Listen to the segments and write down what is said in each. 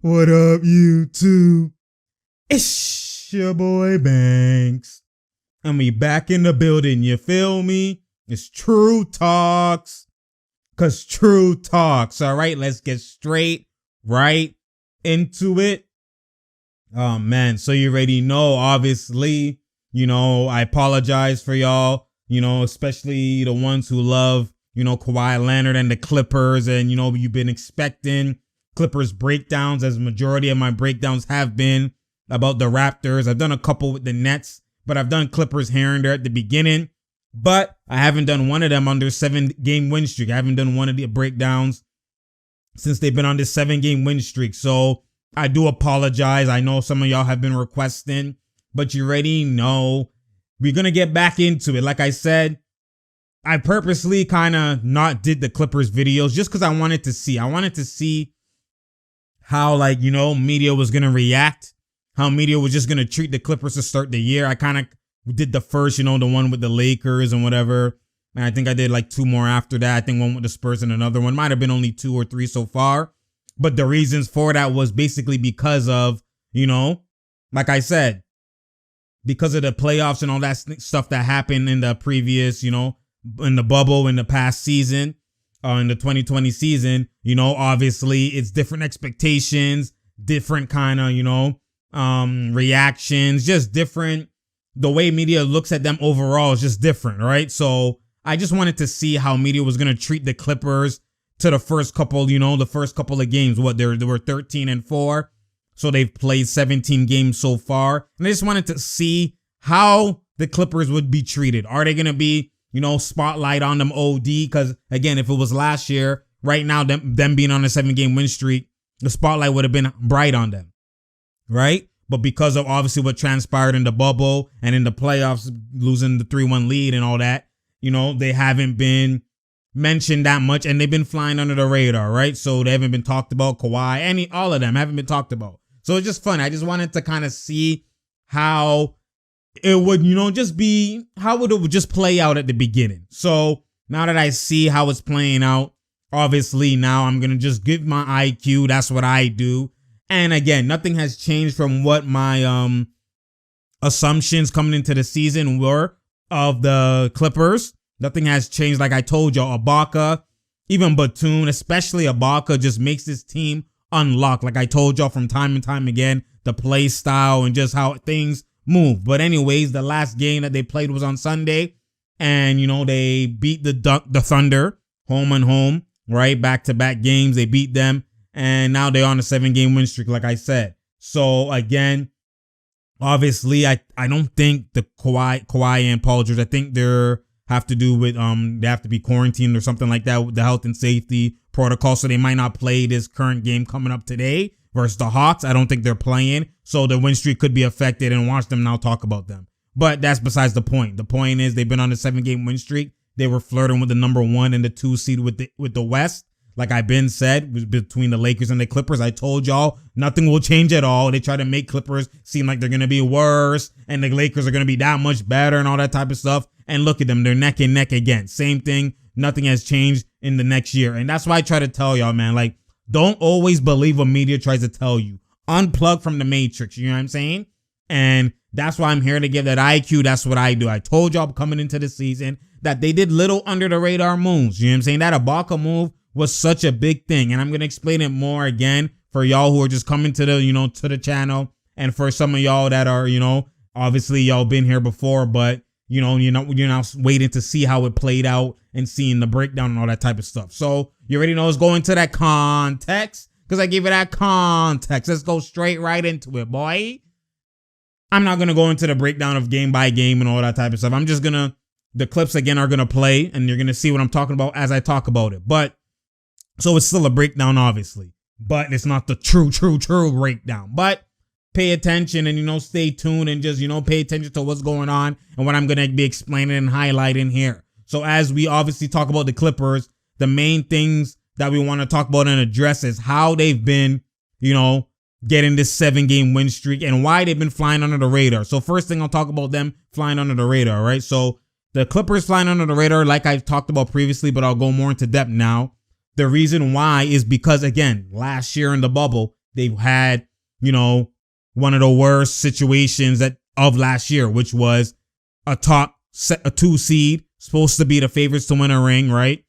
What up, YouTube? It's your boy Banks. And we back in the building, you feel me? It's True Talks. Cause True Talks, alright? Let's get straight right into it. Oh man, so you already know, obviously, I apologize for y'all, especially the ones who love, Kawhi Leonard and the Clippers, and, you've been expecting Clippers breakdowns, as majority of my breakdowns have been about the Raptors. I've done a couple with the Nets, but I've done Clippers here and there at the beginning, but I haven't done one of them under 7-game win streak. I haven't done one of the breakdowns since they've been on this 7-game win streak. So I do apologize. I know some of y'all have been requesting, but you already know we're going to get back into it. Like I said, I purposely kind of not did the Clippers videos just because I wanted to see. I wanted to see how, media was going to react, how media was just going to treat the Clippers to start the year. I kind of did the first, the one with the Lakers and whatever. And I think I did like 2 more after that. I think one with the Spurs and another one. Might have been only 2 or 3 so far. But the reasons for that was basically because of, like I said, because of the playoffs and all that stuff that happened in the previous, in the bubble in the past season, in the 2020 season, obviously it's different expectations, different kind of, reactions, just different. The way media looks at them overall is just different, right? So I just wanted to see how media was going to treat the Clippers to the first couple, the first couple of games. They were 13-4. So they've played 17 games so far. And I just wanted to see how the Clippers would be treated. Are they going to be, spotlight on them OD? Because again, if it was last year, right now, them being on a 7-game win streak, the spotlight would have been bright on them, right? But because of obviously what transpired in the bubble and in the playoffs, losing the 3-1 lead and all that, they haven't been mentioned that much, and they've been flying under the radar, right? So they haven't been talked about. Kawhi, all of them haven't been talked about. So it's just fun. I just wanted to kind of see how it would, just be, how would it just play out at the beginning. So now that I see how it's playing out, obviously now I'm going to just give my IQ. That's what I do. And again, nothing has changed from what my assumptions coming into the season were of the Clippers. Nothing has changed. Like I told y'all, Ibaka, even Batum, especially Ibaka, just makes this team unlock. Like I told y'all from time and time again, the play style and just how things move. But anyways, the last game that they played was on Sunday, and they beat the Thunder home and home, right? Back-to-back games, they beat them, and now they're on a 7-game win streak, like I said. So again, obviously, I don't think the Kawhi and Paul George, I think they have to do with they have to be quarantined or something like that with the health and safety protocol, so they might not play this current game coming up today versus the Hawks. I don't think they're playing, so the win streak could be affected, and watch them now talk about them. But that's besides the point. The point is they've been on a 7-game win streak. They were flirting with the number 1 and the 2 seed with the West. Like I've been said, between the Lakers and the Clippers, I told y'all nothing will change at all. They try to make Clippers seem like they're going to be worse and the Lakers are going to be that much better and all that type of stuff. And look at them. They're neck and neck again. Same thing. Nothing has changed in the next year. And that's why I try to tell y'all, man, like, don't always believe what media tries to tell you. Unplug from the matrix. You know what I'm saying? And that's why I'm here to give that IQ. That's what I do. I told y'all coming into the season that they did little under the radar moves. You know what I'm saying? That Ibaka move was such a big thing. And I'm going to explain it more again for y'all who are just coming to the, to the channel. And for some of y'all that are, obviously y'all been here before, but you're now waiting to see how it played out and seeing the breakdown and all that type of stuff. So you already know it's going to that context because I gave it that context. Let's go straight right into it, boy. I'm not going to go into the breakdown of game by game and all that type of stuff. I'm just going to, the clips again are going to play and you're going to see what I'm talking about as I talk about it. But so it's still a breakdown, obviously, but it's not the true breakdown. But pay attention and, stay tuned and just, pay attention to what's going on and what I'm going to be explaining and highlighting here. So as we obviously talk about the Clippers, the main things that we want to talk about and address is how they've been, getting this 7-game win streak and why they've been flying under the radar. So first thing I'll talk about them flying under the radar, right? So the Clippers flying under the radar, like I've talked about previously, but I'll go more into depth now. The reason why is because, again, last year in the bubble, they've had, one of the worst situations of last year, which was a 2 seed, supposed to be the favorites to win a ring, right?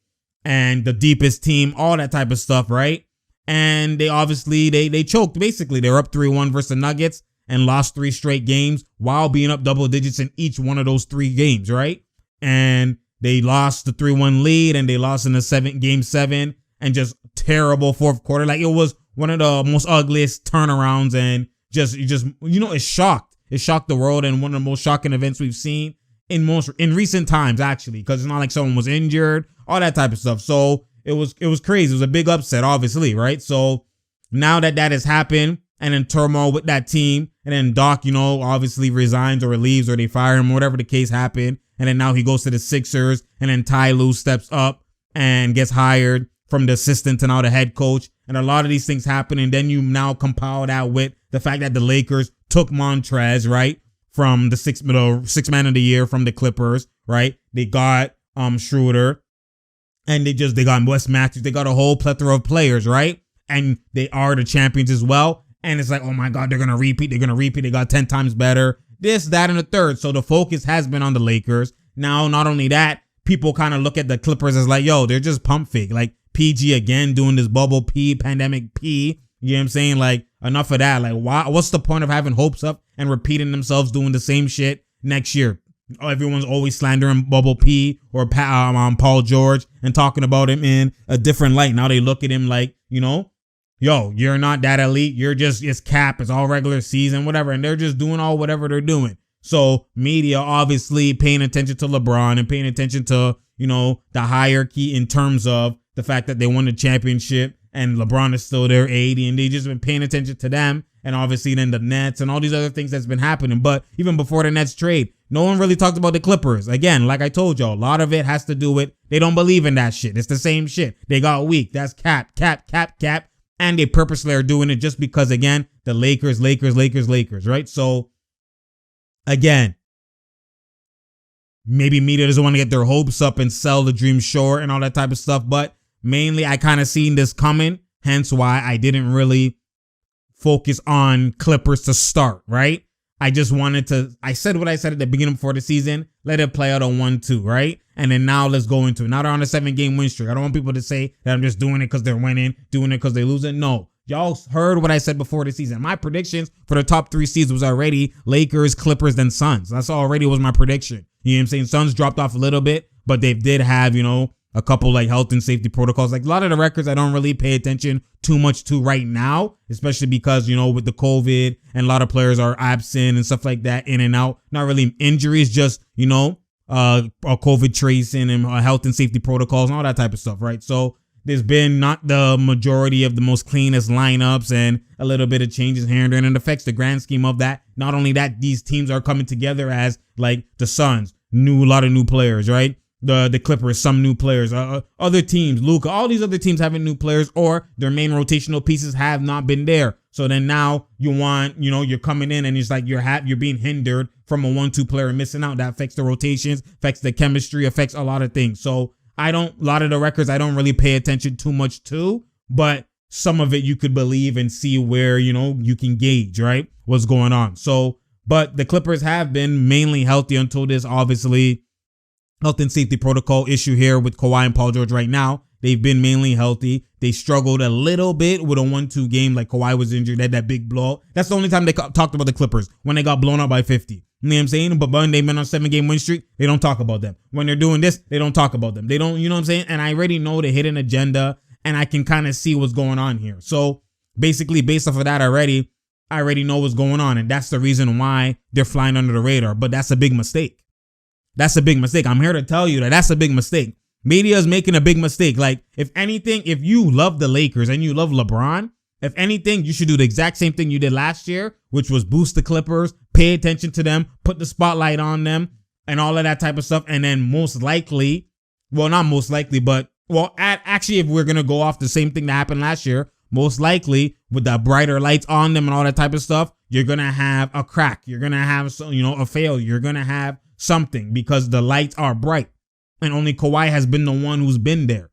And the deepest team, all that type of stuff, right? And they obviously, they choked, basically. They were up 3-1 versus the Nuggets and lost 3 straight games while being up double digits in each one of those 3 games, right? And they lost the 3-1 lead, and they lost in the game 7, and just terrible fourth quarter. Like, it was one of the most ugliest turnarounds, and it shocked. It shocked the world, and one of the most shocking events we've seen in recent times, actually, because it's not like someone was injured, all that type of stuff. So it was crazy. It was a big upset, obviously, right? So now that has happened, and in turmoil with that team, and then Doc, obviously resigns or leaves, or they fire him, whatever the case happened, and then now he goes to the Sixers, and then Ty Lue steps up and gets hired from the assistant to now the head coach, and a lot of these things happen, and then you now compile that with the fact that the Lakers took Montrez, right, from the sixth man of the year from the Clippers, right? They got Schroeder, and they got Wes Matthews. They got a whole plethora of players, right? And they are the champions as well. And it's like, oh my God, they're gonna repeat. They got 10 times better. This, that, and the third. So the focus has been on the Lakers. Now, not only that, people kind of look at the Clippers as like, yo, they're just pump fake. Like PG again doing this bubble P, pandemic P. You know what I'm saying? Like, enough of that. Like, what's the point of having hopes up and repeating themselves doing the same shit next year? Everyone's always slandering Bubble P or Paul George and talking about him in a different light. Now they look at him like, yo, you're not that elite. You're it's cap. It's all regular season, whatever. And they're just doing whatever they're doing. So media obviously paying attention to LeBron and paying attention to, the hierarchy in terms of the fact that they won the championship and LeBron is still there 80, and they just been paying attention to them. And obviously then the Nets and all these other things that's been happening. But even before the Nets trade, no one really talked about the Clippers. Again, like I told y'all, a lot of it has to do with they don't believe in that shit. It's the same shit. They got weak. That's cap. And they purposely are doing it just because, again, the Lakers, right? So, again, maybe media doesn't want to get their hopes up and sell the dream short and all that type of stuff. But mainly, I kind of seen this coming. Hence why I didn't really focus on Clippers to start, right? I just wanted to, I said what I said at the beginning before the season, let it play out on 1-2, right? And then now let's go into it. Now they're on a 7-game win streak. I don't want people to say that I'm just doing it because they're winning, doing it because they're losing. No, y'all heard what I said before the season. My predictions for the top 3 seeds was already Lakers, Clippers, then Suns. That's already was my prediction. You know what I'm saying? Suns dropped off a little bit, but they did have, a couple like health and safety protocols. Like a lot of the records I don't really pay attention too much to right now, especially because, with the COVID and a lot of players are absent and stuff like that, in and out. Not really injuries, just, COVID tracing and health and safety protocols and all that type of stuff, right? So there's been not the majority of the most cleanest lineups and a little bit of changes here and there, and it affects the grand scheme of that. Not only that, these teams are coming together as like the Suns, a lot of new players, right? The Clippers, some new players, other teams, Luka, all these other teams having new players, or their main rotational pieces have not been there. So then now you want, you're coming in and it's like you're being hindered from a 1-2 player missing out. That affects the rotations, affects the chemistry, affects a lot of things. So a lot of the records I don't really pay attention too much to, but some of it you could believe and see where, you can gauge, right, what's going on. So, but the Clippers have been mainly healthy until this, obviously, health and safety protocol issue here with Kawhi and Paul George right now. They've been mainly healthy. They struggled a little bit with a 1-2 game, like Kawhi was injured, had that big blow. That's the only time they talked about the Clippers, when they got blown out by 50. You know what I'm saying? But when they've been on a 7-game win streak, they don't talk about them. When they're doing this, they don't talk about them. They don't, you know what I'm saying? And I already know the hidden agenda, and I can kind of see what's going on here. So basically, based off of that already, I already know what's going on. And that's the reason why they're flying under the radar. But that's a big mistake. That's a big mistake. I'm here to tell you that that's a big mistake. Media is making a big mistake. Like, if anything, if you love the Lakers and you love LeBron, if anything, you should do the exact same thing you did last year, which was boost the Clippers, pay attention to them, put the spotlight on them, and all of that type of stuff. And then most likely, well, not most likely, but, well, actually, if we're going to go off the same thing that happened last year, most likely with the brighter lights on them and all that type of stuff, you're going to have a crack. You're going to have, a failure. You're going to have something because the lights are bright. And only Kawhi has been the one who's been there.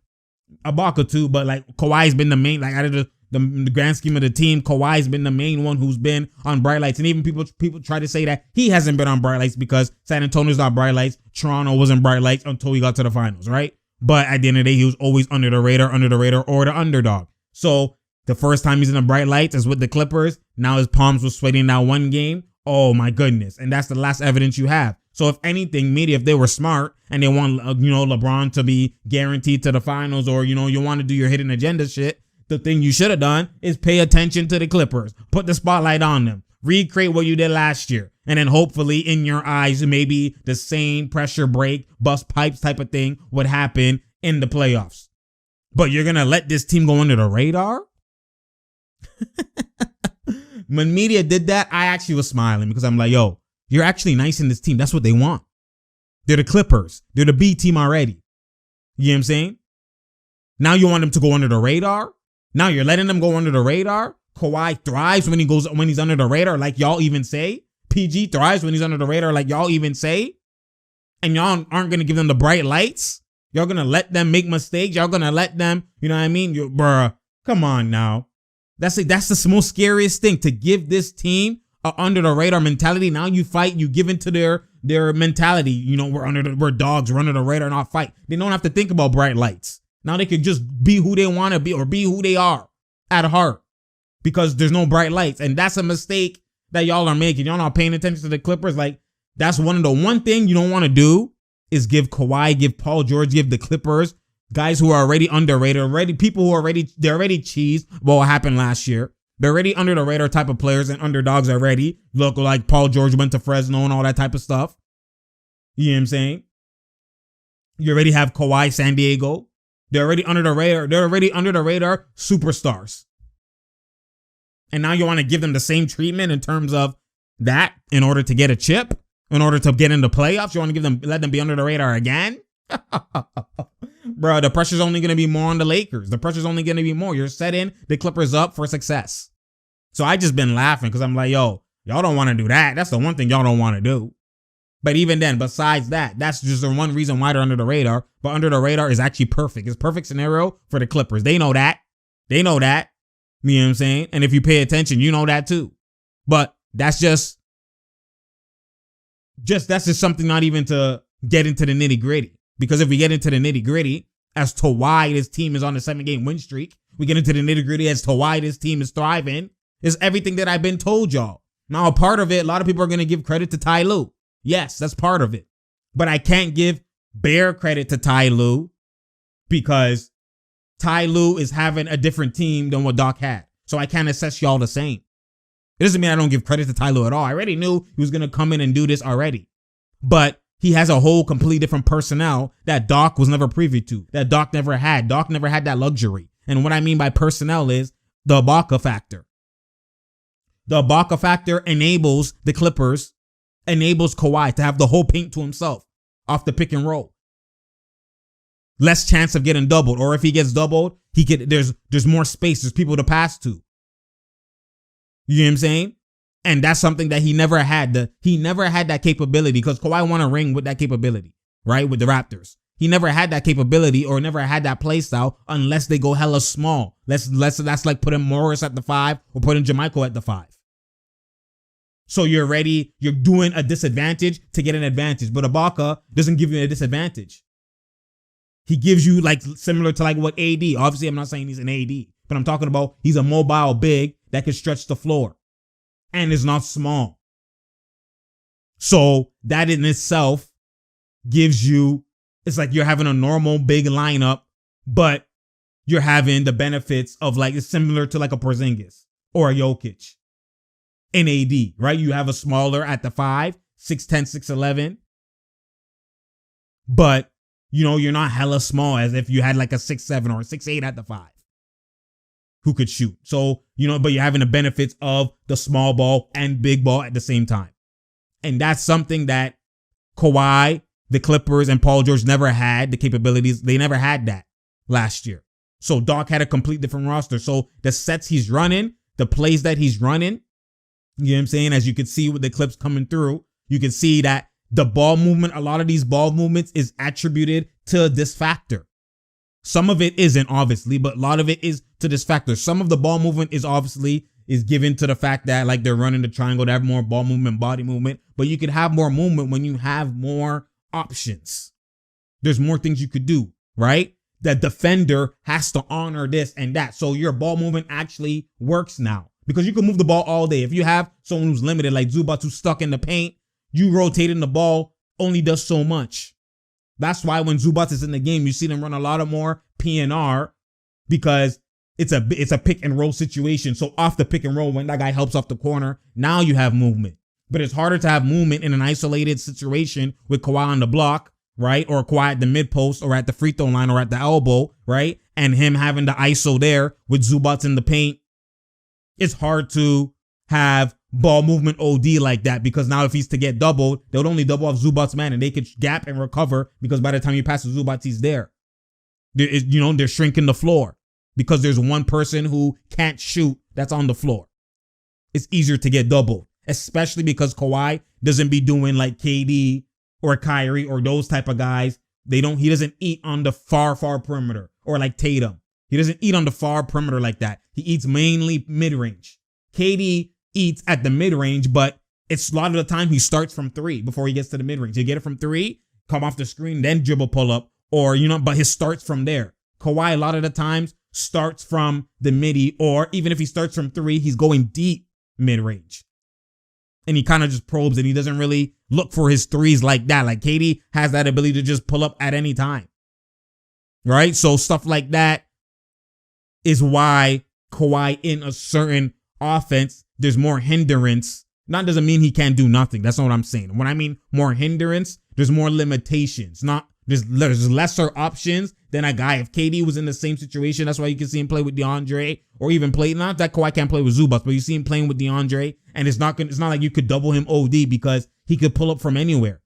Ibaka too, but like Kawhi's been the main, like out of the grand scheme of the team, Kawhi's been the main one who's been on bright lights. And even people try to say that he hasn't been on bright lights because San Antonio's not bright lights. Toronto wasn't bright lights until he got to the finals, right? But at the end of the day, he was always under the radar, or the underdog. So the first time he's in the bright lights is with the Clippers. Now his palms were sweating that one game. Oh my goodness. And that's the last evidence you have. So if anything, media, if they were smart and they want, LeBron to be guaranteed to the finals, or, you want to do your hidden agenda shit, the thing you should have done is pay attention to the Clippers, put the spotlight on them, recreate what you did last year. And then hopefully in your eyes, maybe the same pressure break, bust pipes type of thing would happen in the playoffs. But you're going to let this team go under the radar? When media did that, I actually was smiling because I'm like, yo, you're actually nice in this team. That's what they want. They're the Clippers. They're the B team already. You know what I'm saying? Now you want them to go under the radar? Now you're letting them go under the radar? Kawhi thrives when he's under the radar, like y'all even say. PG thrives when he's under the radar, like y'all even say. And y'all aren't going to give them the bright lights? Y'all going to let them make mistakes? Y'all going to let them, you know what I mean? Bruh, come on now. That's the most scariest thing, to give this team a under the radar mentality. Now you fight, you give into their mentality. We're dogs, we're under the radar, not fight. They don't have to think about bright lights. Now they could just be who they want to be, or be who they are at heart, because there's no bright lights. And that's a mistake that y'all are making. Y'all not paying attention to the Clippers. Like, that's one thing you don't want to do is give Kawhi, give Paul George, give the Clippers guys who are already underrated, people who they're already cheesed about what happened last year. They're already under the radar type of players and underdogs already. Look, like Paul George went to Fresno and all that type of stuff. You know what I'm saying? You already have Kawhi, San Diego. They're already under the radar. They're already under the radar superstars. And now you want to give them the same treatment in terms of that in order to get a chip, in order to get into playoffs. You want to let them be under the radar again? Bro, the pressure's only going to be more on the Lakers. The pressure's only going to be more. You're setting the Clippers up for success. So I just been laughing because I'm like, yo, y'all don't want to do that. That's the one thing y'all don't want to do. But even then, besides that, that's just the one reason why they're under the radar. But under the radar is actually perfect. It's perfect scenario for the Clippers. They know that. They know that. You know what I'm saying? And if you pay attention, you know that too. But that's just something not even to get into the nitty gritty. Because if we get into the nitty gritty as to why this team is on a 7-game win streak, we get into the nitty gritty as to why this team is thriving, is everything that I've been told y'all. Now, a part of it, a lot of people are going to give credit to Ty Lue. Yes, that's part of it. But I can't give bare credit to Ty Lue because Ty Lue is having a different team than what Doc had. So I can't assess y'all the same. It doesn't mean I don't give credit to Ty Lue at all. I already knew he was going to come in and do this already. But he has a whole completely different personnel that Doc was never privy to, that Doc never had. Doc never had that luxury. And what I mean by personnel is the Ibaka factor. The Ibaka factor enables the Clippers, enables Kawhi to have the whole paint to himself off the pick and roll. Less chance of getting doubled. Or if he gets doubled, there's more space. There's people to pass to. You know what I'm saying? And that's something that he never had. He never had that capability because Kawhi won a ring with that capability, right? With the Raptors. He never had that capability or never had that play style unless they go hella small. That's like putting Morris at the 5 or putting JaMychal at the 5. So you're doing a disadvantage to get an advantage. But Ibaka doesn't give you a disadvantage. He gives you like similar to like what AD. Obviously, I'm not saying he's an AD, but I'm talking about he's a mobile big that can stretch the floor. And is not small. So that in itself gives you, it's like you're having a normal big lineup, but you're having the benefits of like, it's similar to like a Porzingis or a Jokic in AD, right? You have a smaller at the 5, 6'10", 6'11", but you're not hella small as if you had like a 6'7" or a 6'8" at the 5. Who could shoot. So, but you're having the benefits of the small ball and big ball at the same time. And that's something that Kawhi, the Clippers, and Paul George never had the capabilities. They never had that last year. So Doc had a complete different roster. So the sets he's running, the plays that he's running, you know what I'm saying? As you can see with the clips coming through, you can see that the ball movement, a lot of these ball movements is attributed to this factor. Some of it isn't, obviously, but a lot of it is to this factor. Some of the ball movement is obviously is given to the fact that like they're running the triangle, they have more ball movement, body movement, but you could have more movement when you have more options. There's more things you could do, right? The defender has to honor this and that. So your ball movement actually works now because you can move the ball all day. If you have someone who's limited, like Zubac, who's stuck in the paint, you rotating the ball only does so much. That's why when Zubac is in the game, you see them run a lot of more PNR because it's a pick and roll situation. So off the pick and roll, when that guy helps off the corner, now you have movement. But it's harder to have movement in an isolated situation with Kawhi on the block, right? Or Kawhi at the mid post or at the free throw line or at the elbow, right? And him having the ISO there with Zubac in the paint. It's hard to have ball movement OD like that because now if he's to get doubled, they would only double off Zubac's man and they could gap and recover because by the time you pass to Zubac, he's there. They're shrinking the floor because there's one person who can't shoot that's on the floor. It's easier to get doubled, especially because Kawhi doesn't be doing like KD or Kyrie or those type of guys. He doesn't eat on the far perimeter or like Tatum. He doesn't eat on the far perimeter like that. He eats mainly mid-range. KD eats at the mid-range, but it's a lot of the time he starts from 3 before he gets to the mid-range. He'll get it from 3, come off the screen, then dribble pull up, or, but his starts from there. Kawhi, a lot of the times, starts from the midi, or even if he starts from 3, he's going deep mid-range. And he kind of just probes and he doesn't really look for his threes like that. Like KD has that ability to just pull up at any time. Right? So stuff like that is why Kawhi in a certain offense, there's more hindrance. That doesn't mean he can't do nothing. That's not what I'm saying. When I mean more hindrance, there's more limitations. There's lesser options than a guy. If KD was in the same situation, that's why you can see him play with DeAndre or even play. Not that Kawhi can't play with Zubac, but you see him playing with DeAndre, and it's not like you could double him OD because he could pull up from anywhere.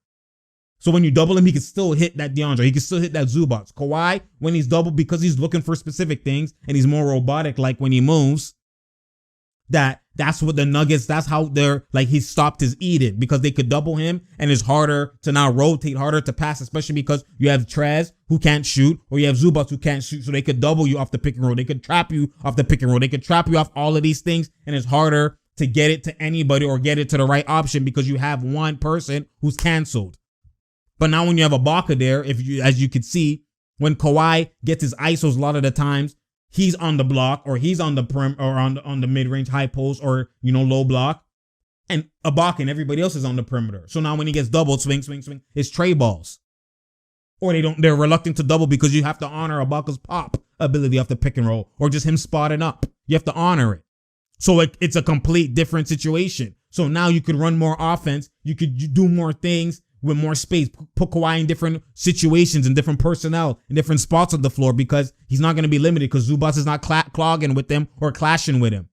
So when you double him, he can still hit that DeAndre. He can still hit that Zubac. Kawhi, when he's doubled, because he's looking for specific things and he's more robotic, like when he moves, that's what the Nuggets, that's how they're like, he stopped his eating because they could double him and it's harder to now rotate, harder to pass, especially because you have Trez who can't shoot or you have Zubac who can't shoot. So they could double you off the pick and roll. They could trap you off the pick and roll. They could trap you off all of these things. And it's harder to get it to anybody or get it to the right option because you have one person who's canceled. But now when you have Ibaka there, as you can see, when Kawhi gets his ISOs a lot of the times, he's on the block or he's on the prim or on the mid-range high post or, low block. And Ibaka and everybody else is on the perimeter. So now when he gets doubled, swing, it's tray balls. Or they're reluctant to double because you have to honor Ibaka's pop ability off the pick and roll or just him spotting up. You have to honor it. So it's a complete different situation. So now you could run more offense. You could do more things with more space, put Kawhi in different situations and different personnel in different spots of the floor because he's not going to be limited because Zubac is not clogging with them or clashing with him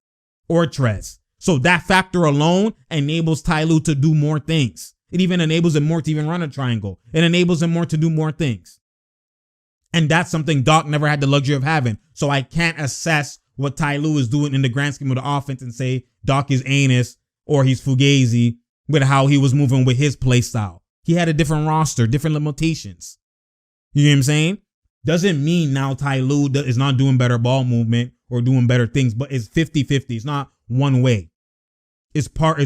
or Trez. So that factor alone enables Ty Lue to do more things. It even enables him more to even run a triangle. It enables him more to do more things. And that's something Doc never had the luxury of having. So I can't assess what Ty Lue is doing in the grand scheme of the offense and say Doc is anus or he's fugazi with how he was moving with his play style. He had a different roster, different limitations. You know what I'm saying? Doesn't mean now Ty Lue is not doing better ball movement or doing better things, but it's 50-50. It's not one way. It's part,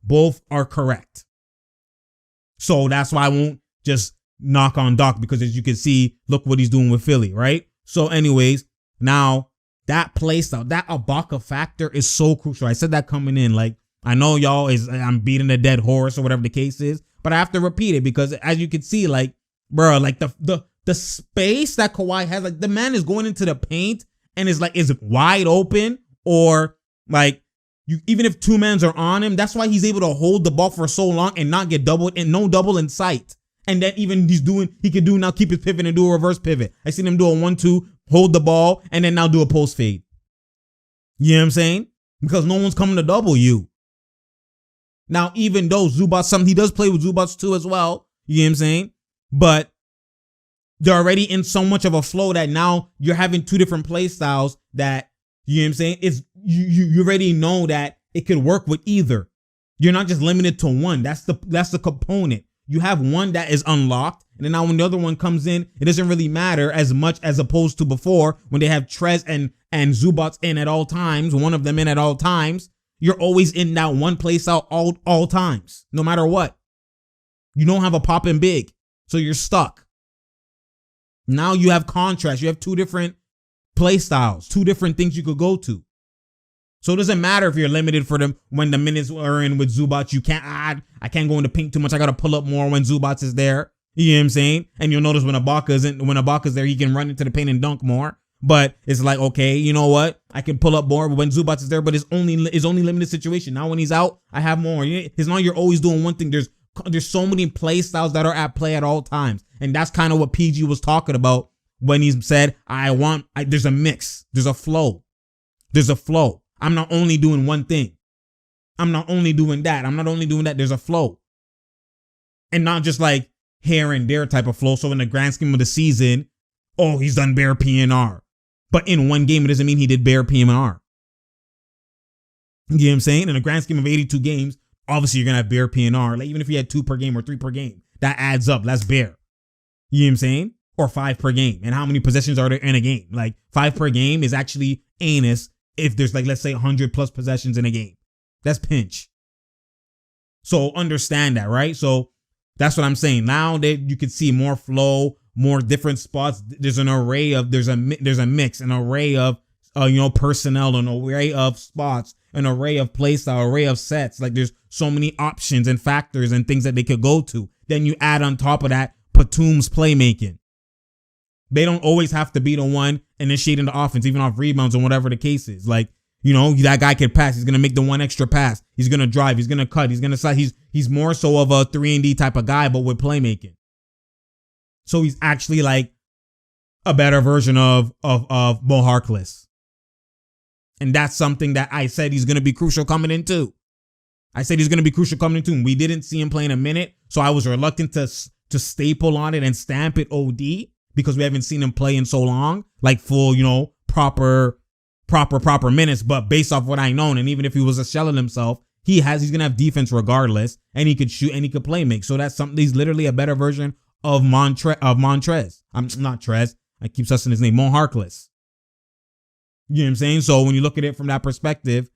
both are correct. So that's why I won't just knock on Doc because as you can see, look what he's doing with Philly, right? So anyways, now that play style, that Ibaka factor is so crucial. I said that coming in, like, I know I'm beating a dead horse or whatever the case is, but I have to repeat it because as you can see, like, bro, like the space that Kawhi has, like the man is going into the paint and is wide open or like even if two mans are on him, that's why he's able to hold the ball for so long and not get doubled and no double in sight. And then even he could do now keep his pivot and do a reverse pivot. I seen him do a 1-2, hold the ball and then now do a post fade. You know what I'm saying? Because no one's coming to double you. Now, even though Zubac, he does play with Zubac too as well, you know what I'm saying? But they're already in so much of a flow that now you're having two different play styles that, you know what I'm saying? It's you already know that it could work with either. You're not just limited to one. That's the component. you have one that is unlocked, and then now when the other one comes in, it doesn't really matter as much as opposed to before when they have Trez and Zubats in at all times, one of them in at all times. You're always in that one place out all times, no matter what. You don't have a popping big, so you're stuck. Now you have contrast. You have two different play styles, two different things you could go to. So it doesn't matter if you're limited for them when the minutes are in with Zubats. You can't add. I can't go into pink too much. I got to pull up more when Zubats is there. You know what I'm saying? And you'll notice when Ibaka's there, he can run into the paint and dunk more. But it's like, okay, you know what? I can pull up more when Zubats is there, but it's only limited situation. Now when he's out, I have more. It's not you're always doing one thing. There's so many play styles that are at play at all times. And that's kind of what PG was talking about when he said, there's a mix. There's a flow. There's a flow. I'm not only doing one thing. I'm not only doing that. I'm not only doing that. There's a flow. And not just like here and there type of flow. So in the grand scheme of the season, oh, he's done bare PNR. But in one game, it doesn't mean he did bare PNR. You know what I'm saying? In the grand scheme of 82 games, obviously you're going to have bare PNR. Like even if you had 2 per game or 3 per game, that adds up. That's bare. You know what I'm saying? Or 5 per game. And how many possessions are there in a game? Like 5 per game is actually anus if there's like, let's say 100 plus possessions in a game. That's pinch. So understand that, right? So that's what I'm saying. Now that you can see more flow, more different spots. There's an array of, there's a mix, an array of, personnel, an array of spots, an array of play style, array of sets. Like there's so many options and factors and things that they could go to. Then you add on top of that, Batum's playmaking. They don't always have to be the one initiating the offense, even off rebounds and whatever the case is. Like, that guy can pass. He's going to make the one extra pass. He's going to drive. He's going to cut. He's going to slide. He's more so of a 3-and-D type of guy, but with playmaking. So he's actually like a better version of Mo Harkless. And that's something that I said he's going to be crucial coming in too. And we didn't see him play in a minute. So I was reluctant to staple on it and stamp it OD because we haven't seen him play in so long, like full, proper minutes. But based off what I know, and even if he was a shell of himself, he's going to have defense regardless, and he could shoot and he could play make. So that's something. He's literally a better version of Montrez. I'm not Trez. I keep sussing his name. Mo Harkless. You know what I'm saying? So when you look at it from that perspective,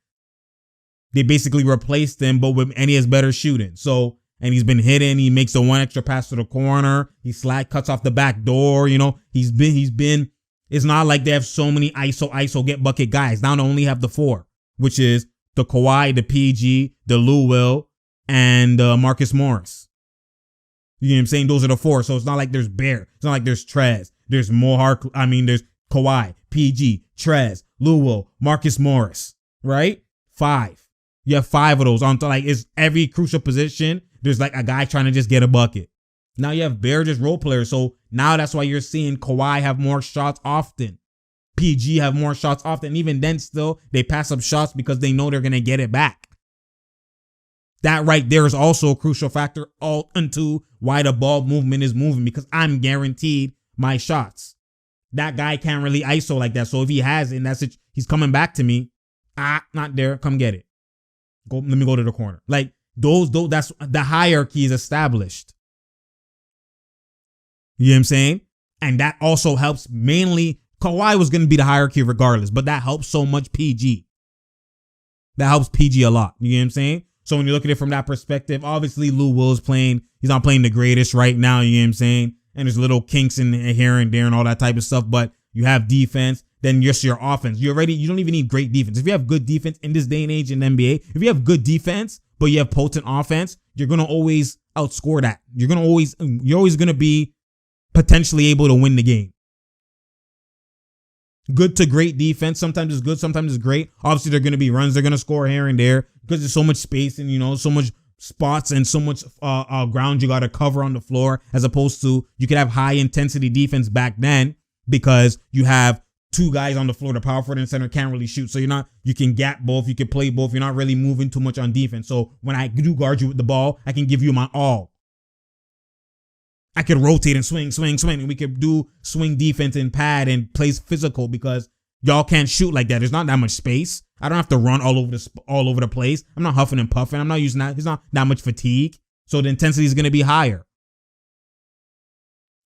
they basically replaced him, and he has better shooting. So, and he's been hitting. He makes the one extra pass to the corner. He cuts off the back door. He's been. It's not like they have so many ISO get bucket guys. Now they only have the 4, which is the Kawhi, the PG, the Lou Will, and Marcus Morris. You know what I'm saying? Those are the 4. So it's not like there's Bear. It's not like there's Trez. There's there's Kawhi, PG, Trez, Lou Will, Marcus Morris, right? 5. You have 5 of those on it's every crucial position. There's like a guy trying to just get a bucket. Now you have Bear just role players. So now that's why you're seeing Kawhi have more shots often. PG have more shots often. Even then still, they pass up shots because they know they're going to get it back. That right there is also a crucial factor all into why the ball movement is moving, because I'm guaranteed my shots. That guy can't really ISO like that. So if he has it, and he's coming back to me. Not there. Come get it. Let me go to the corner. Like those, that's the hierarchy is established. You know what I'm saying? And that also helps mainly. Kawhi was going to be the hierarchy regardless, but that helps so much PG. That helps PG a lot. You know what I'm saying? So when you look at it from that perspective, obviously Lou Will's playing. He's not playing the greatest right now. You know what I'm saying? And there's little kinks in here and there and all that type of stuff. But you have defense. Then just your offense. You don't even need great defense. If you have good defense in this day and age in the NBA, if you have good defense, but you have potent offense, you're going to always outscore that. You're always going to be potentially able to win the game. Good to great defense. Sometimes it's good. Sometimes it's great. Obviously, they're going to be runs. They're going to score here and there because there's so much space and, so much spots and so much ground you got to cover on the floor, as opposed to you could have high intensity defense back then because you have 2 guys on the floor. The power forward and center can't really shoot. So you can gap both. You can play both. You're not really moving too much on defense. So when I do guard you with the ball, I can give you my all. I could rotate and swing. And we could do swing defense and pad and play physical because y'all can't shoot like that. There's not that much space. I don't have to run all over the place. I'm not huffing and puffing. I'm not using that. It's not that much fatigue. So the intensity is going to be higher.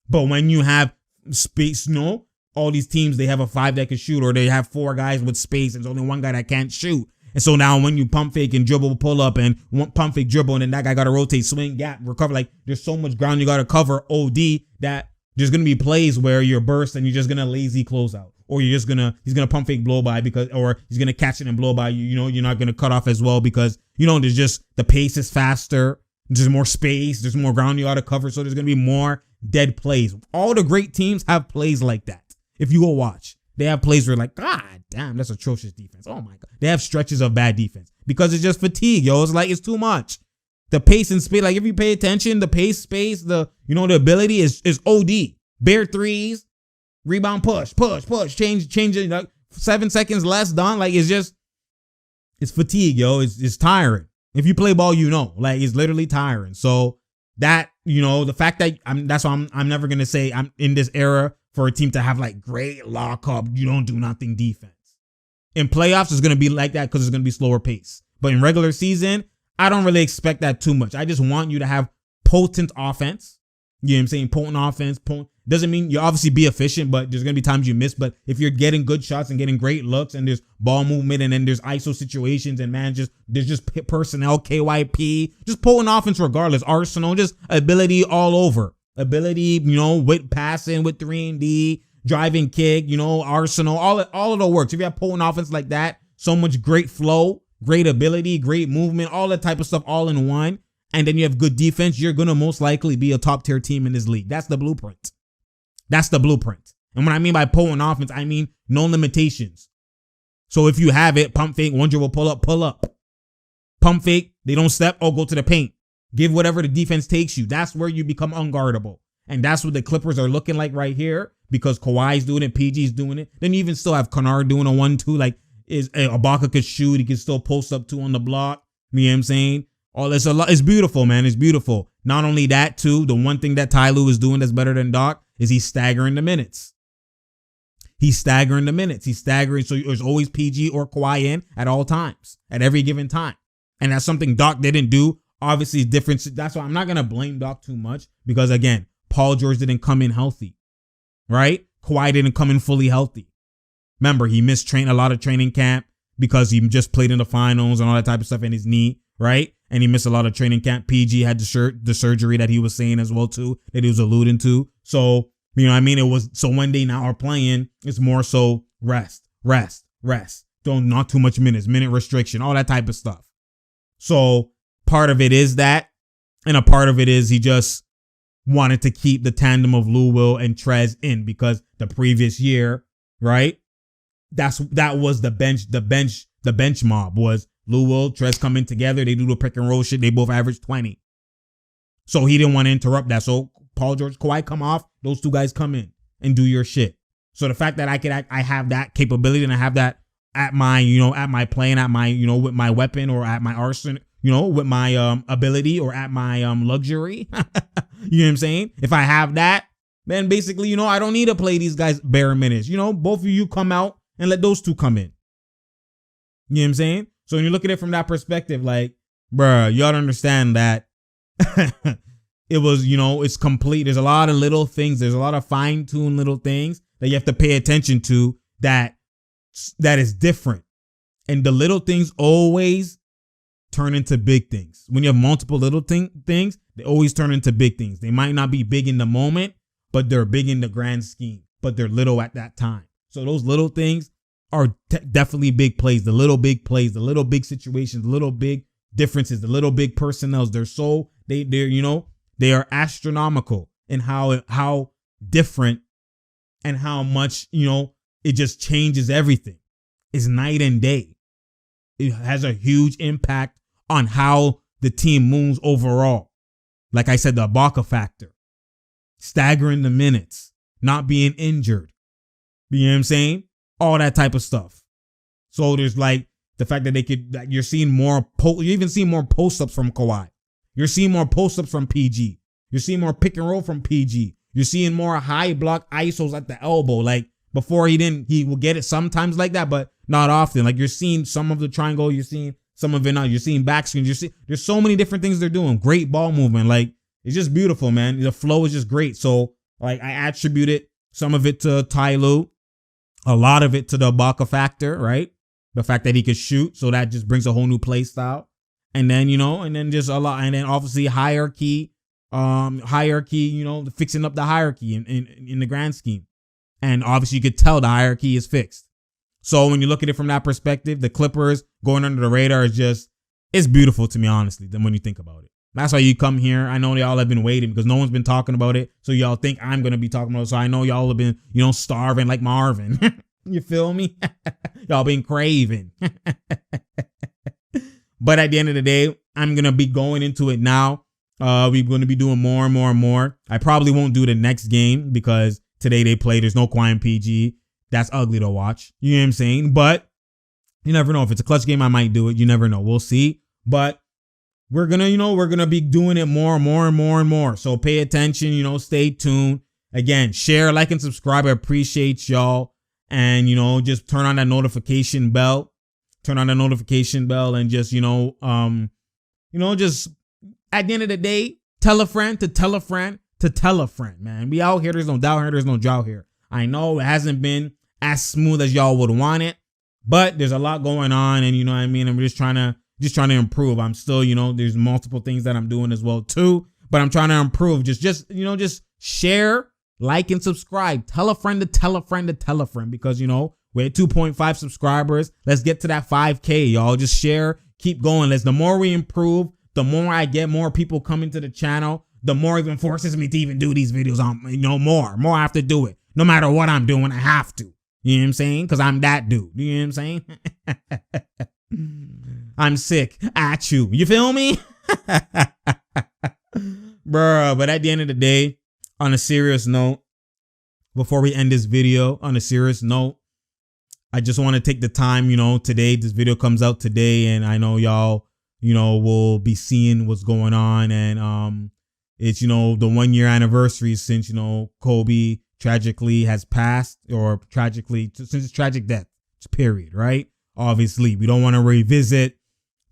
But when you have space, all these teams, they have a 5 that can shoot, or they have 4 guys with space, and there's only one guy that can't shoot. And so now when you pump fake and dribble, pull up, and pump fake dribble, and then that guy got to rotate, swing, gap, recover. Like, there's so much ground you got to cover, OD, that there's going to be plays where you're burst and you're just going to lazy close out. Or he's going to pump fake blow by or he's going to catch it and blow by. You're not going to cut off as well because, there's just, the pace is faster. There's more space. There's more ground you got to cover. So there's going to be more dead plays. All the great teams have plays like that. If you go watch, they have plays where like, God damn, that's atrocious defense. Oh my God. They have stretches of bad defense because it's just fatigue, yo. It's like, it's too much. The pace and speed, like if you pay attention, the pace, space, the ability is OD. Bare threes, rebound, push, change it, like 7 seconds less done. Like it's fatigue, yo. It's tiring. If you play ball, like it's literally tiring. So that, the fact that that's why I'm never going to say I'm in this era for a team to have like great lock-up, you don't do nothing defense. In playoffs, it's going to be like that because it's going to be slower pace. But in regular season, I don't really expect that too much. I just want you to have potent offense. You know what I'm saying? Potent offense. Doesn't mean you obviously be efficient, but there's going to be times you miss. But if you're getting good shots and getting great looks and there's ball movement and then there's ISO situations and there's just personnel, KYP, just potent offense regardless. Arsenal, just ability all over. Ability, with passing, with 3-and-D, driving kick, Arsenal, all of the works. If you have potent offense like that, so much great flow, great ability, great movement, all that type of stuff all in one, and then you have good defense, you're going to most likely be a top-tier team in this league. That's the blueprint. That's the blueprint. And what I mean by potent offense, I mean no limitations. So if you have it, pump fake, one dribble, pull up. Pump fake, they don't step, go to the paint. Give whatever the defense takes you. That's where you become unguardable. And that's what the Clippers are looking like right here because Kawhi's doing it, PG's doing it. Then you even still have Kennard doing a 1-2. Like, Ibaka could shoot. He can still post up 2 on the block. You know what I'm saying? All this, it's beautiful, man. It's beautiful. Not only that, too, the one thing that Ty Lue is doing that's better than Doc is he's staggering the minutes. He's staggering. So there's always PG or Kawhi in at all times, at every given time. And that's something Doc didn't do. Obviously, it's different. That's why I'm not going to blame Doc too much because, again, Paul George didn't come in healthy, right? Kawhi didn't come in fully healthy. Remember, he missed a lot of training camp because he just played in the finals and all that type of stuff in his knee, right? And he missed a lot of training camp. PG had the surgery that he was saying as well, too, that he was alluding to. So, you know what I mean? It was, so when they now are playing, it's more so rest. Don't, not too much minute restriction, all that type of stuff. So, part of it is that, and a part of it is he just wanted to keep the tandem of Lou Will and Trez in because the previous year, right? That was the bench mob was Lou Will, Trez coming together. They do the pick and roll shit. They both average 20. So he didn't want to interrupt that. So Paul George, Kawhi come off. Those 2 guys come in and do your shit. So the fact that I have that capability and I have that at my, at my plane, at my, with my weapon or at my arsenal, with my ability or at my luxury. You know what I'm saying? If I have that, then basically, I don't need to play these guys bare minutes. Both of you come out and let those 2 come in. You know what I'm saying? So when you look at it from that perspective, like, bruh, you ought to understand that it was, it's complete. There's a lot of little things. There's a lot of fine-tuned little things that you have to pay attention to that is different. And the little things always turn into big things. When you have multiple little things, they always turn into big things. They might not be big in the moment, but they're big in the grand scheme, but they're little at that time. So those little things are definitely big plays, the little big plays, the little big situations, the little big differences, the little big personnels. They are astronomical in how different and how much, it just changes everything. It's night and day. It has a huge impact on how the team moves overall. Like I said, the Ibaka factor, staggering the minutes, not being injured. You know what I'm saying? All that type of stuff. So there's like the fact that you're seeing more, you're even seeing more post-ups from Kawhi. You're seeing more post-ups from PG. You're seeing more pick and roll from PG. You're seeing more high block ISOs at the elbow. Like before he will get it sometimes like that, but not often. Like you're seeing some of the triangle. You're seeing Some of it not. You're seeing back screens. There's so many different things they're doing. Great ball movement. Like, it's just beautiful, man. The flow is just great. So, like, I attributed some of it to Ty Lue, a lot of it to the Ibaka factor, right? The fact that he could shoot. So that just brings a whole new play style. And then, and then just a lot. And then obviously hierarchy, fixing up the hierarchy in the grand scheme. And obviously you could tell the hierarchy is fixed. So when you look at it from that perspective, the Clippers going under the radar it's beautiful to me, honestly, than when you think about it. That's why you come here. I know y'all have been waiting because no one's been talking about it. So y'all think I'm going to be talking about it. So I know y'all have been, starving like Marvin. You feel me? Y'all been craving. But at the end of the day, I'm going to be going into it now. We're going to be doing more and more and more. I probably won't do the next game because today they play. There's no Kawhi and PG. That's ugly to watch. You know what I'm saying? But you never know. If it's a clutch game, I might do it. You never know. We'll see. But we're going to be doing it more and more and more and more. So pay attention, stay tuned. Again, share, like, and subscribe. I appreciate y'all. And, just turn on that notification bell. Turn on the notification bell and just, just at the end of the day, tell a friend to tell a friend to tell a friend, man. We out here. There's no doubt here. There's no drought here. I know it hasn't been as smooth as y'all would want it, but there's a lot going on. And I'm just trying to improve. I'm still, there's multiple things that I'm doing as well too, but I'm trying to improve. Just share, like, and subscribe. Tell a friend to tell a friend to tell a friend because, we're at 2.5 subscribers. Let's get to that 5K, y'all. Just share, keep going. The more we improve, the more I get more people coming to the channel, the more it even forces me to even do these videos on, more I have to do it. No matter what I'm doing, I have to. You know what I'm saying? Because I'm that dude. You know what I'm saying? I'm sick at you. You feel me? Bruh, but at the end of the day, on a serious note, before we end this video, on a serious note, I just want to take the time, today, this video comes out today, and I know y'all, will be seeing what's going on. And it's, the 1 year anniversary since, Kobe tragically has passed, or since his tragic death, period, right? Obviously, we don't want to revisit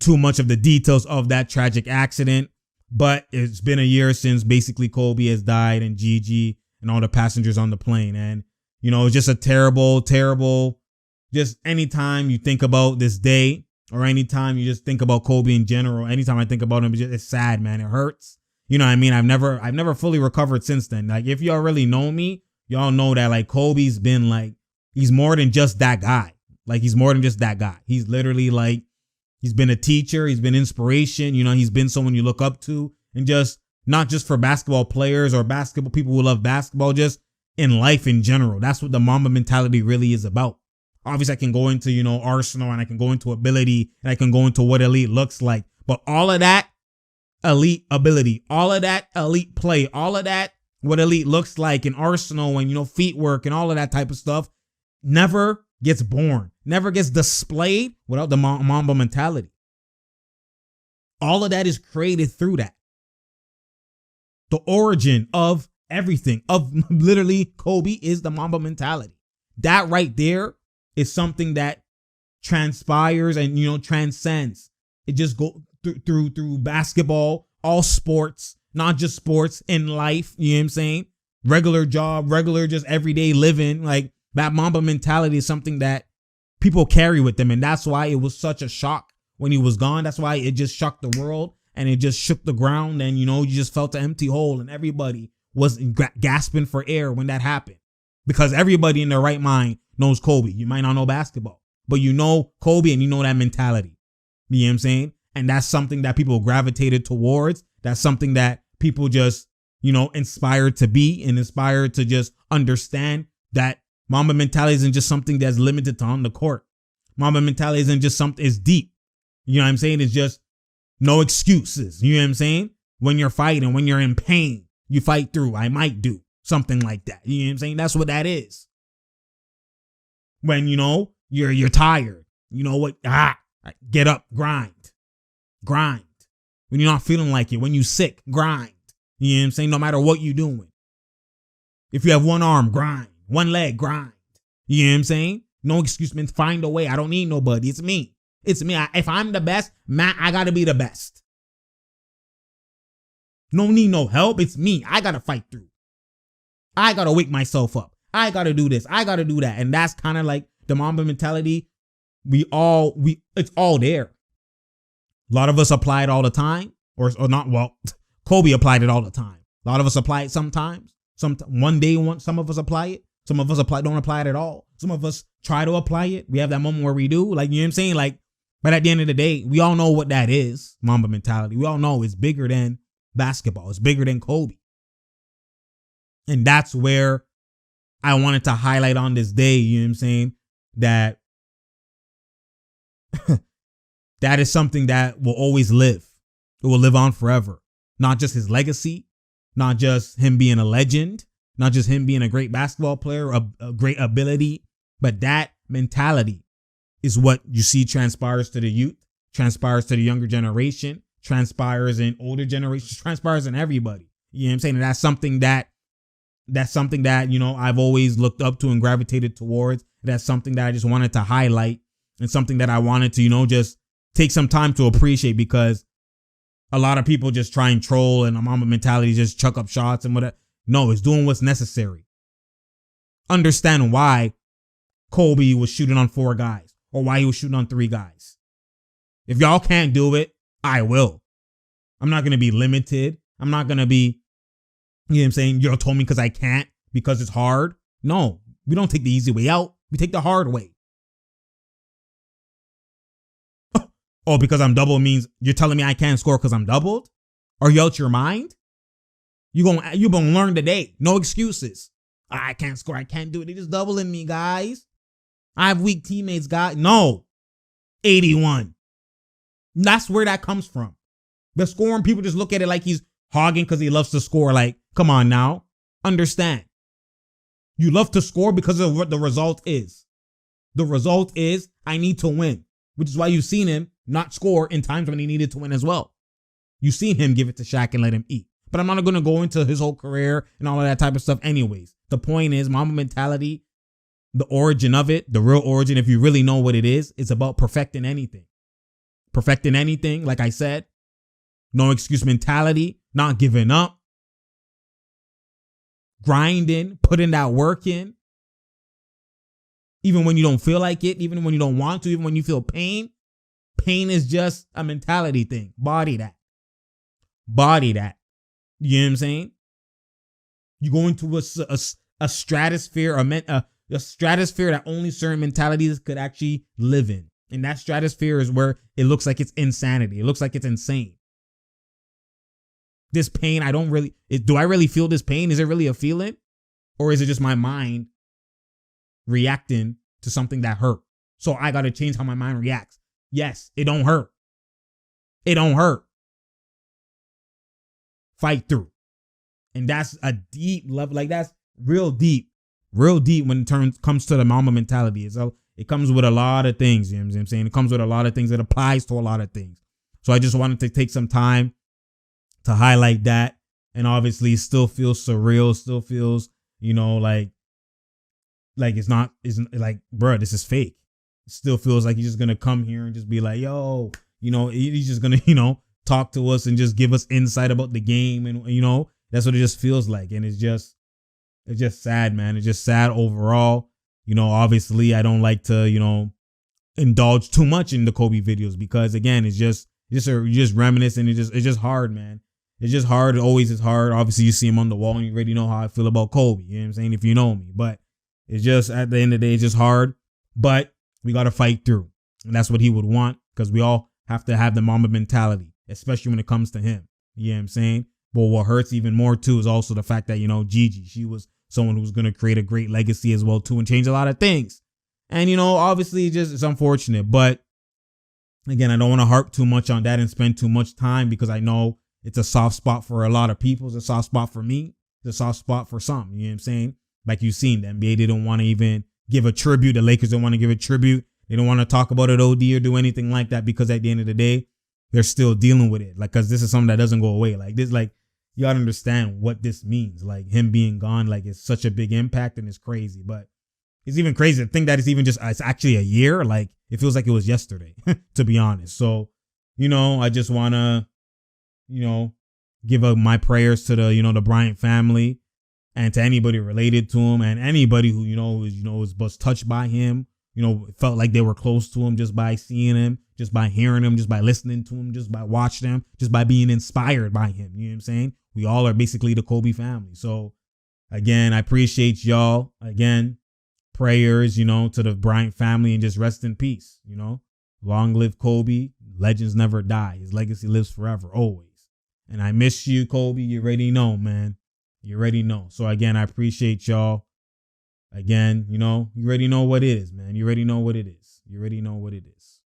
too much of the details of that tragic accident, but it's been a year since basically Kobe has died, and Gigi and all the passengers on the plane. And, it's just a terrible, just anytime you think about this day, or anytime you just think about Kobe in general, anytime I think about him, it's sad, man. It hurts. You know what I mean? I've never fully recovered since then. Like, if y'all really know me, y'all know that, like, Kobe's been, like, he's more than just that guy. Like, he's more than just that guy. He's literally, like, he's been a teacher. He's been inspiration. He's been someone you look up to, and just not just for basketball players or basketball people who love basketball, just in life in general. That's what the Mamba mentality really is about. Obviously, I can go into, Arsenal, and I can go into ability, and I can go into what elite looks like. But all of that elite ability, all of that elite play, all of that, what elite looks like in Arsenal, and, feet work and all of that type of stuff never gets born, never gets displayed without the Mamba mentality. All of that is created through that. The origin of everything, of literally Kobe, is the Mamba mentality. That right there is something that transpires and, transcends. It just goes through basketball, all sports, not just sports, in life. You know what I'm saying? Regular job, regular just everyday living. Like, that Mamba mentality is something that people carry with them. And that's why it was such a shock when he was gone. That's why it just shocked the world, and it just shook the ground. And, you just felt an empty hole, and everybody was gasping for air when that happened, because everybody in their right mind knows Kobe. You might not know basketball, but you know Kobe, and you know that mentality. You know what I'm saying? And that's something that people gravitated towards. That's something that people just, inspired to be, and inspired to just understand that Mamba mentality isn't just something that's limited to on the court. Mamba mentality isn't just something, it's deep. You know what I'm saying? It's just no excuses. You know what I'm saying? When you're fighting, when you're in pain, you fight through. I might do something like that. You know what I'm saying? That's what that is. When, you're tired, what? Get up, grind. When you're not feeling like it, when you're sick, grind. You know what I'm saying? No matter what you're doing. If you have one arm, grind. One leg, grind. You know what I'm saying? No excuse, man. Find a way. I don't need nobody. It's me. It's me. If I'm the best, man, I got to be the best. No need no help. It's me. I got to fight through. I got to wake myself up. I got to do this. I got to do that. And that's kind of like the Mamba mentality. It's all there. A lot of us apply it all the time or not. Well, Kobe applied it all the time. A lot of us apply it sometimes. One day, some of us apply it. Some of us don't apply it at all. Some of us try to apply it. We have that moment where we do, like, you know what I'm saying? Like, but at the end of the day, we all know what that is. Mamba mentality. We all know it's bigger than basketball. It's bigger than Kobe. And that's where I wanted to highlight on this day, you know what I'm saying? That that is something that will always live. It will live on forever. Not just his legacy, not just him being a legend, not just him being a great basketball player, a great ability, but that mentality is what you see transpires to the youth, transpires to the younger generation, transpires in older generations, transpires in everybody. You know what I'm saying? And that's something that, you know, I've always looked up to and gravitated towards. That's something that I just wanted to highlight and something that I wanted to, you know, just take some time to appreciate, because a lot of people just try and troll and Mamba mentality, just chuck up shots and whatever. No, it's doing what's necessary. Understand why Kobe was shooting on 4 guys or why he was shooting on 3 guys. If y'all can't do it, I will. I'm not going to be limited. I'm not going to be, you know what I'm saying, y'all told me because I can't, because it's hard. No, we don't take the easy way out. We take the hard way. Oh, because I'm double means you're telling me I can't score because I'm doubled? Are you out your mind? You gonna learn today. No excuses. I can't score. I can't do it. They just doubling me, guys. I have weak teammates, guys. No. 81. That's where that comes from. The scoring, people just look at it like he's hogging because he loves to score. Like, come on now. Understand. You love to score because of what the result is. The result is I need to win, which is why you've seen him not score in times when he needed to win as well. You've seen him give it to Shaq and let him eat. But I'm not going to go into his whole career and all of that type of stuff anyways. The point is, Mamba mentality, the origin of it, the real origin, if you really know what it is, it's about perfecting anything. Perfecting anything, like I said. No excuse mentality, not giving up. Grinding, putting that work in. Even when you don't feel like it, even when you don't want to, even when you feel pain. Pain is just a mentality thing. Body that. Body that. You know what I'm saying? You go into a stratosphere, a stratosphere that only certain mentalities could actually live in. And that stratosphere is where it looks like it's insanity. It looks like it's insane. This pain, do I really feel this pain? Is it really a feeling? Or is it just my mind reacting to something that hurt? So I got to change how my mind reacts. Yes, it don't hurt. It don't hurt. Fight through. And that's a deep level. Like, that's real deep when it comes to the Mamba mentality. So it comes with a lot of things. You know what I'm saying? It comes with a lot of things. It applies to a lot of things. So I just wanted to take some time to highlight that. And obviously it still feels surreal. Still feels, you know, like isn't like, bro, this is fake. It still feels like he's just going to come here and just be like, yo, you know, he's just going to, you know, talk to us and just give us insight about the game. And, you know, that's what it just feels like. And it's just sad, man. It's just sad overall. You know, obviously I don't like to, you know, indulge too much in the Kobe videos because, again, it's just reminiscing. It's just hard, man. It's just hard. It always is hard. Obviously you see him on the wall and you already know how I feel about Kobe. You know what I'm saying? If you know me, but it's just, at the end of the day, it's just hard, but we got to fight through. And that's what he would want, because we all have to have the Mamba mentality, especially when it comes to him. You know what I'm saying? But what hurts even more too is also the fact that, you know, Gigi, she was someone who was going to create a great legacy as well too and change a lot of things. And, you know, obviously it's unfortunate, but again, I don't want to harp too much on that and spend too much time, because I know it's a soft spot for a lot of people. It's a soft spot for me. It's a soft spot for some. You know what I'm saying? Like you've seen, the NBA, they don't want to even give a tribute. The Lakers don't want to give a tribute. They don't want to talk about it OD or do anything like that, because at the end of the day, they're still dealing with it. Like, because this is something that doesn't go away. Like this, like, you gotta understand what this means. Like, him being gone, like, it's such a big impact and it's crazy. But it's even crazy to think that it's even just, it's actually a year. Like, It feels like it was yesterday, to be honest. So, I just want to, give up my prayers to the Bryant family and to anybody related to him and anybody who, was touched by him, felt like they were close to him just by seeing him, just by hearing him, just by listening to him, just by watching him, just by being inspired by him. You know what I'm saying? We all are basically the Kobe family. So again, I appreciate y'all. Again, prayers, to the Bryant family, and just rest in peace. Long live Kobe. Legends never die. His legacy lives forever, always. And I miss you, Kobe. You already know, man. You already know. So again, I appreciate y'all. Again, you already know what it is, man. You already know what it is. You already know what it is.